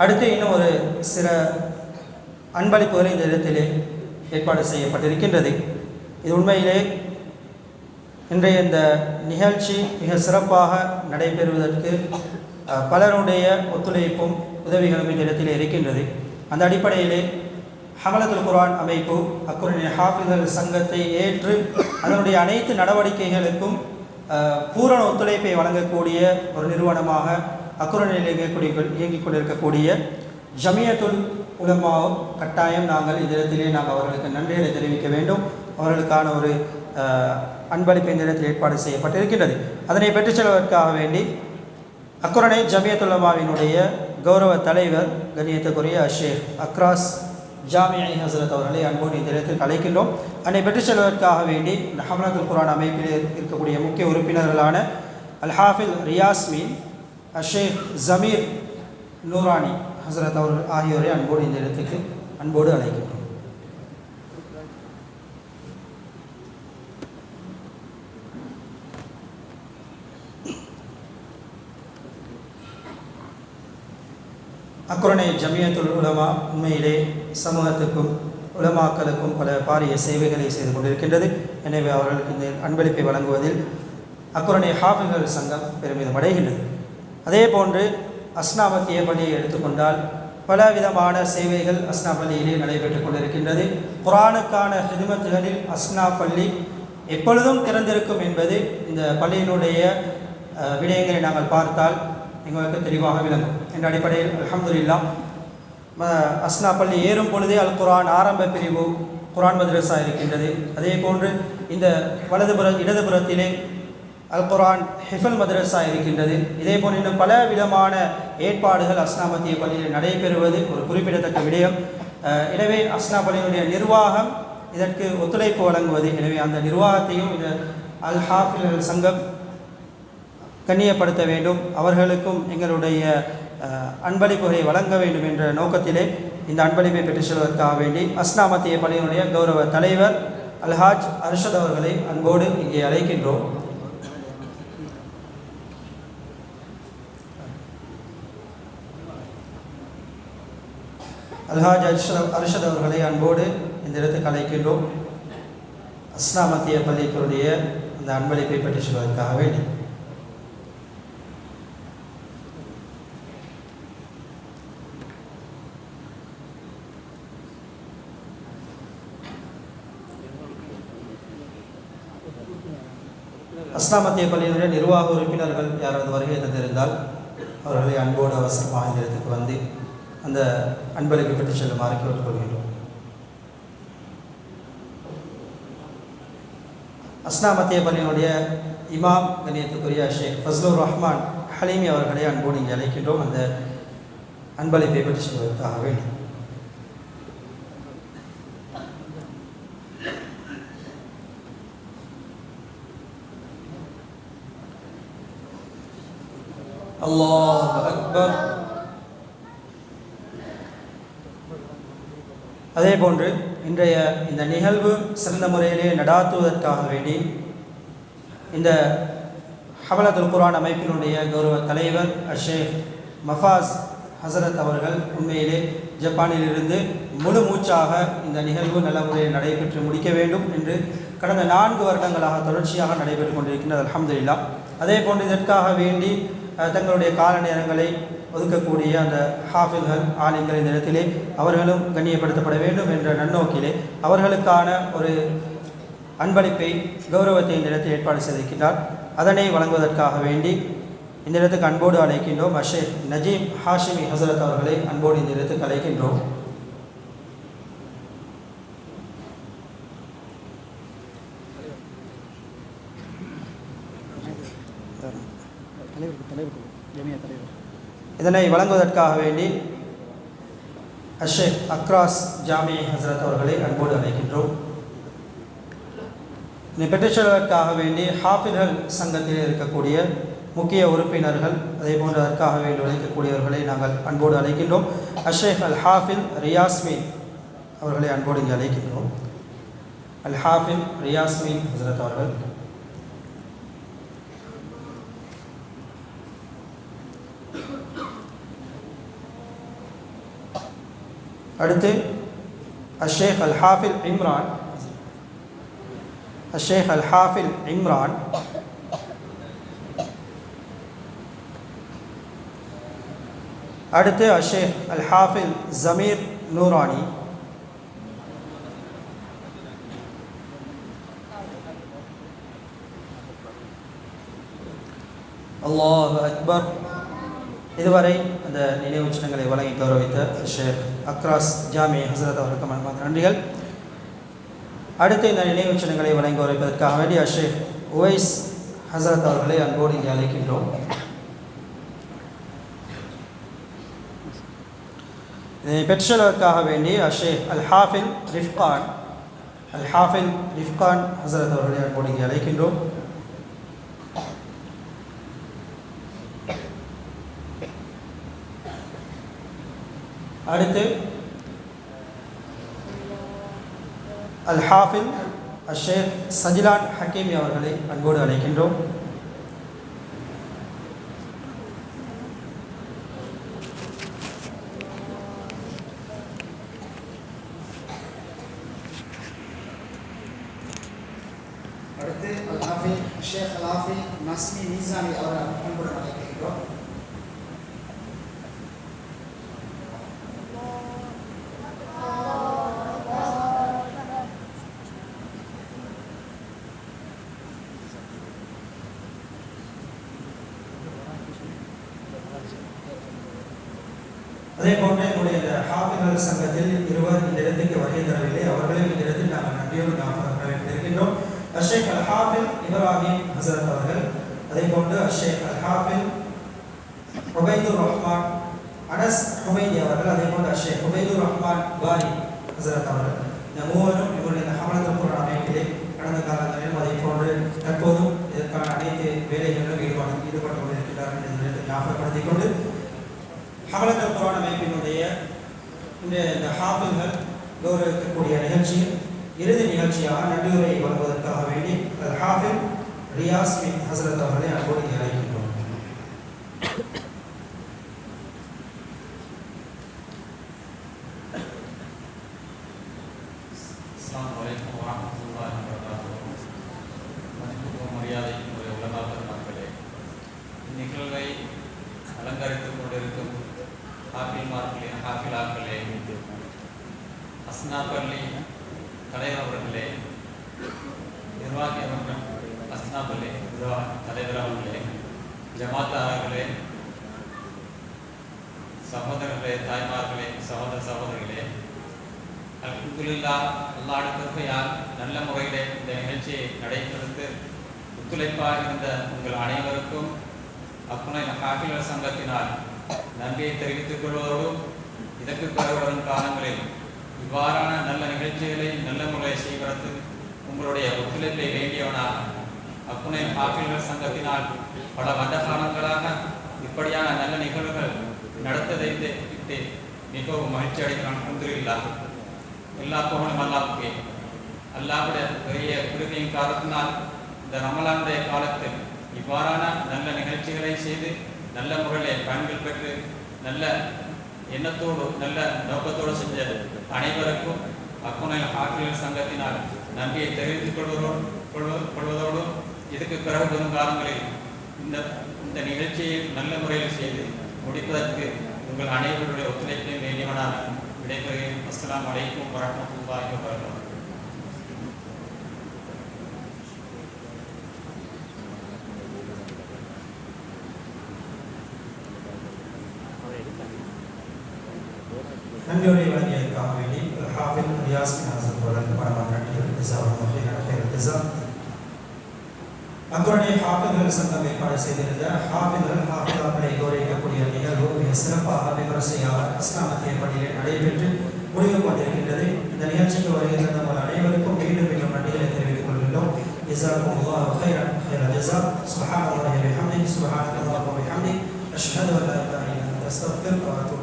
அடுத்து இன்னும் ஒரு சில அன்பளிப்புகள் இந்த இடத்திலே ஏற்பாடு செய்யப்பட்டிருக்கின்றது. இது உண்மையிலே இன்றைய இந்த நிகழ்ச்சி மிக சிறப்பாக நடைபெறுவதற்கு பலருடைய ஒத்துழைப்பும் உதவிகளும் இந்த இடத்திலே இருக்கின்றது. அந்த அடிப்படையிலே ஹமலத்துல் குர்ஆன் அமைப்பு அக்குரானிய ஹாஃபிஸ்கள் சங்கத்தை ஏற்று அதனுடைய அனைத்து நடவடிக்கைகளுக்கும் பூரண ஒத்துழைப்பை வழங்கக்கூடிய ஒரு நிறுவனமாக அக்குரானில் இயங்கிக் கொண்டிருக்கக்கூடிய ஜமியத்துல் உலமா கட்டாயம் நாங்கள் இந்த இடத்திலே நாங்கள் அவர்களுக்கு நன்றிகளை தெரிவிக்க வேண்டும். அவர்களுக்கான ஒரு அன்பளிப்பு இந்த இடத்தில் ஏற்பாடு செய்யப்பட்டிருக்கின்றது. அதனை பெற்றுச் செல்வதற்காக வேண்டி அக்குரானி ஜமியத்துல் உலமாவினுடைய கௌரவ தலைவர் கண்ணியத்துக்குரிய ஷேக் அக்ராஸ் ஜாமிஐ ஹசரத் அவர்களை அன்போடு இந்த இடத்தில் அழைக்கின்றோம். அதனை பெற்றுச் செல்வதற்காக வேண்டி இந்த ஹமலத்துல் குர்ஆன் அமைப்பில் இருக்கக்கூடிய முக்கிய உறுப்பினர்களான அல் ஹாஃபில் ரியாஸ்மீன், ஷேக் ஜமீர் நூரானி ஹசரத் அவர்கள் ஆகியோரை அன்போடு இந்த இடத்துக்கு அன்போடு அழைக்கின்றோம். அக்குரானி ஜமியத்துல் உலமா உண்மையிலே சமூகத்துக்கும் உலமாக்களுக்கும் பல பாரிய சேவைகளை செய்து கொண்டிருக்கின்றது. எனவே அவர்களுக்கு இந்த அன்பளிப்பை வழங்குவதில் அக்குரானி ஹாஃபிஸ்கள் சங்கம் பெருமிதம் அடைகின்றது. அதே போன்று அஸ்னா மத்திய பள்ளியை எடுத்துக்கொண்டால் பல விதமான சேவைகள் அஸ்னா பள்ளியிலே நடைபெற்றுக் கொண்டிருக்கின்றது. குர்ஆனுக்கான ஹிதுமத்துகளில் அஸ்னா பள்ளி எப்பொழுதும் திறந்திருக்கும் என்பது இந்த பள்ளியினுடைய விடயங்களை நாங்கள் பார்த்தால் எங்களுக்கு தெளிவாக விளங்கும். என்ற அடிப்படையில் அல்ஹம்துலில்லாஹ் அஸ்னா பள்ளி ஏறும் பொழுதே அல் குர்ஆன் ஆரம்ப பிரிவு குர்ஆன் மதரசா இருக்கின்றது. அதே போன்று இந்த இடதுபுறத்திலே அல் குர்ஆன் ஹிஃபல் மதரசா இருக்கின்றது. இதே போன்று இன்னும் பல விதமான ஏற்பாடுகள் அஸ்னா மத்திய பள்ளியில் நடைபெறுவது ஒரு குறிப்பிடத்தக்க விடயம். எனவே அஸ்னா பள்ளியினுடைய நிர்வாகம் இதற்கு ஒத்துழைப்பு வழங்குவது. எனவே அந்த நிர்வாகத்தையும் இந்த அல் ஹாஃபிஸ்கள் சங்கம் கண்ணியப்படுத்த வேண்டும், அவர்களுக்கும் எங்களுடைய அன்பளிப்புகளை வழங்க வேண்டும் என்ற நோக்கத்திலே இந்த அன்பளிப்பை பெற்றுச் செல்வதற்காக வேண்டி அஸ்னா மத்திய பள்ளியினுடைய கௌரவ தலைவர் அல்ஹாஜ் அர்ஷத் அவர்களை அன்போடு இங்கே அழைக்கின்றோம். அல்ஹாஜ் அர்ஷத் அவர்களை அன்போடு இந்த இடத்துக்கு அழைக்கின்றோம். அஸ்னா மத்திய பள்ளிகளுடைய அந்த அன்பளிப்பை பெற்றுச் செல்வதற்காக வேண்டி அஸ்னா மத்திய பள்ளியினுடைய நிர்வாக உறுப்பினர்கள் யாராவது வருகை தந்திருந்தால் அவர்களை அன்போடு அவசரமாக இந்த இடத்துக்கு வந்து அந்த அன்பளிப்பை பெற்றுச் செல்லுமாறு கேட்டுக்கொள்கின்றோம். அஸ்னா மத்திய பள்ளியினுடைய இமாம் கண்ணியத்துக்குரிய ஷேக் ஃபஸ்லுர் ரஹ்மான் ஹலீமி அவர்களை அன்போடு இங்கே அழைக்கின்றோம் அந்த அன்பளிப்பை பெற்றுச் செல்வதற்காக வேண்டி. அல்லாஹ் அக்பர். அதே போன்று இன்றைய இந்த நிகழ்வு சிறந்த முறையிலே நடாத்துவதற்காக வேண்டி இந்த ஹமலத்துல் குர்ஆன் அமைப்பினுடைய கௌரவ தலைவர் ஷேக் மஃபாஸ் ஹசரத் அவர்கள் உண்மையிலே ஜப்பானிலிருந்து முழு மூச்சாக இந்த நிகழ்வு நல்ல முறையில் நடைபெற்று முடிக்க வேண்டும் என்று கடந்த 4 வருடங்களாக தொடர்ச்சியாக நடைபெற்று கொண்டிருக்கின்றது. அல்ஹம்துலில்லாஹ். அதே போன்று இதற்காக வேண்டி தங்களுடைய கால நேரங்களை ஒதுக்கக்கூடிய அந்த ஹாஃபிஸ்கள் ஆலிம்கள் இந்த இடத்திலே அவர்களும் கண்ணியப்படுத்தப்பட வேண்டும் என்ற நன்னோக்கிலே அவர்களுக்கான ஒரு அன்பளிப்பை கௌரவத்தை இந்த இடத்தில் ஏற்பாடு செய்திருக்கின்றார். அதனை வழங்குவதற்காக வேண்டி இந்த இடத்துக்கு அன்போடு அழைக்கின்றோம். ஷேக் நஜீம் ஹாஷிமி ஹசரத் அவர்களை அன்போடு இந்த இடத்துக்கு அழைக்கின்றோம். இதனை வழங்குவதற்காக வேண்டி ஷேக் அக்ராஸ் ஜாமிஐ ஹசரத் அவர்களை அன்போடு அழைக்கின்றோம். இதனை பெற்றுச் செல்வதற்காக வேண்டி ஹாஃபிஸ்கள் சங்கத்தில் இருக்கக்கூடிய முக்கிய உறுப்பினர்கள் அதே போன்று அதற்காக வேண்டி உழைக்கக்கூடியவர்களை நாங்கள் அன்போடு அழைக்கின்றோம். ஷேக் அல் ஹாஃபில் ரியாஸ்மீன் அவர்களை அன்போடு இங்கே அழைக்கின்றோம். அல் ஹாஃபில் ரியாஸ்மீன் ஹசரத் அவர்கள் அடுத்து அஷேக் அல் ஹாஃபில் இம்ரான், அஷேக் அல் ஹாஃபில் இம்ரான். அடுத்து அஷேக் அல் ஹாஃபில் ஜமீர் நூரானி. அல்லாஹு அக்பர். இதுவரை அந்த நினைவு சின்னங்களை வழங்கி கௌரவித்த ஷேக் அக்ராஸ் ஜாமி ஹசரத் அவர்களுக்கு மனமார்ந்த நன்றிகள். அடுத்து இந்த நினைவு சின்னங்களை வழங்கி கௌரவிப்பதற்காக வேண்டிய ஷேக் உவைஸ் ஹசரத் அவர்களை அன்போடு இங்கே அழைக்கின்றோம். இதனை பெற்றதற்காக வேண்டி ஷேக் அல் ஹாஃபில் ரிஃப்கான், அல் ஹாஃபில் ரிஃப்கான் ஹசரத் அவர்களை அன்போடு இங்கே அழைக்கின்றோம். அடுத்து அல் ஹாஃபில் ஷேக் சஜிலான் ஹக்கீமி அவர்களை அன்போடு அழைக்கின்றோம். அடுத்து அல் ஹாஃபில் ஷேக் அல் ஹாஃபில் நஸ்மி மீசானி அவரை அன்புடன் அழைக்கின்றோம். அதே போன்று என்னுடைய இந்த ஹாஃபிகள் சங்கத்தில் இருவர் இந்த இடத்துக்கு வருகை தரவில்லை. அவர்களையும் இந்த இடத்தில் நாங்கள் நன்றியோடு வரவேற்றிருக்கின்றோம். அஷேக் அல் ஹாஃபில் இப்ராஹிம் ஹசரத் அவர்கள், அதே போன்று அஷேக் அல் ஹாஃபில் உபைதுர் ரஹ்மான் அனஸ் ஹுமைதி அவர்கள், அதே போன்று அஷேக் உபைதுர் ரஹ்மான் பாரி ஹசரத் அவர்கள். இந்த மூவரும் இவருடைய இந்த ஹமலத்துல் குர்ஆன் அமைப்பிலே கடந்த காலங்களிலும் அதே போன்று தற்போதும் இதற்கான அனைத்து வேலைகளிலும் ஈடுபட்டு கொண்டிருக்கிறார்கள் என்று ஞாபகப்படுத்திக் கொண்டு ஹமலத்துல் குர்ஆன் அமைப்பினுடைய இந்த ஹாஃபில்கள் கௌரவிக்கக்கூடிய நிகழ்ச்சியில் இறுதி நிகழ்ச்சியாக நன்றியுரை வழங்குவதற்காக வேண்டி அல் ஹாஃபில் ரியாஸ் பின் ஹசரத் அவர்களை அன்போடு அழைக்கின்றோம். அஸ்ஸலாமு அலைக்கும் வரஹ்மத்துல்லாஹி வபரகாத்துஹு. மதிப்புக்கும் மரியாதைக்குரிய உலமாக்கள் மக்களே, இந்நிகழ்வை அலங்கரித்துக் கொண்டிருக்கும் ஹாஃபில்மார்களே, ஹாஃபிலாக்களே, அஸ்னா பள்ளி தலைவர் அவர்களே, நிர்வாகி அவர்கள், அஸ்னா பள்ளி தலைவர் அவர்களே, ஜமாத்தார்களே, சகோதரர்களே, தாய்மார்களே, சகோதர சகோதரிகளே, அல்ஹம்துலில்லாஹ், அல்லாஹ்வுடைய கிருபையால் நல்ல முறையிலே இந்த நிகழ்ச்சியை நடைபெறுத்து ஒத்துழைப்பாக இருந்த உங்கள் அனைவருக்கும் அக்குனை ஹாஃபில் சங்கத்தினால் நன்றியை தெரிவித்துக் கொள்வதோடு, இதற்கு பிறகு வரும் காலங்களில் இவ்வாறான நல்ல நிகழ்ச்சிகளை நல்ல முறையை செய்வதற்கு உங்களுடைய ஒத்துழைப்பை வேண்டியவனாக அக்குனை ஹாஃபில் சங்கத்தினால் பல வந்த காலங்களாக இப்படியான நல்ல நிகழ்வுகள் நடத்ததைத்து மிகவும் மகிழ்ச்சி அடைகிறான். அல்ஹம்துலில்லாஹ், எல்லா புகழும் அல்லாஹ்வுக்கே. அல்லாஹ்வுடைய பெரிய கிருபையின் காரணத்தினால் இந்த ரமலானுடைய காலத்தில் இவ்வாறான நல்ல நிகழ்ச்சிகளை செய்து நல்ல முறையில் பயன்கள் பெற்று நல்ல எண்ணத்தோடு நல்ல நோக்கத்தோடு செஞ்ச அனைவருக்கும் அக்குனை ஹாஃபில் சங்கத்தினால் நன்றியை தெரிவித்துக் கொள்வதோடு, இதுக்கு பிறகு வரும் காலங்களில் இந்த நிகழ்ச்சியை நல்ல முறையில் செய்து முடிப்பதற்கு உங்கள் அனைவருடைய ஒத்துழைப்பை வேண்டியவனாக விடைபெறுகிறேன். அஸ்ஸலாமு அலைக்கும் வரஹ்மத்துல்லாஹி வபரகாத்துஹு. நன்றியுரை வழங்கியதற்காக வேண்டி ஹாஃபில் ரியாஸ் பின் ஹசரத் அவர்களுக்கு மனமார்ந்த நன்றிகள். அக்குரணை ஹாஃபில்கள் சங்கம் ஏற்பாடு செய்திருந்த ஹாஃபில்கள் ஹாஃபிலாக்களை கௌரவிக்கக்கூடிய நிகழ்வு மிக சிறப்பாக விமரிசையாக இஸ்லாமத்திய பள்ளியில் நடைபெற்று முடிவுக்கு வந்திருக்கின்றது. இந்த நிகழ்ச்சிக்கு வருகின்ற நம்ம அனைவருக்கும் மீண்டும் மீண்டும் நன்றிகளை தெரிவித்துக் கொள்கின்றோம். ஜஸாக்குமுல்லாஹு கைரன் கைரல் ஜஸா. சுப்ஹானல்லாஹி வபிஹம்திஹி சுப்ஹானல்லாஹி வபிஹம்திஹி அஷ்ஹது அன் லா இலாஹா இல்லல்லாஹு அஸ்தக்ஃபிருக வ அத்தூபு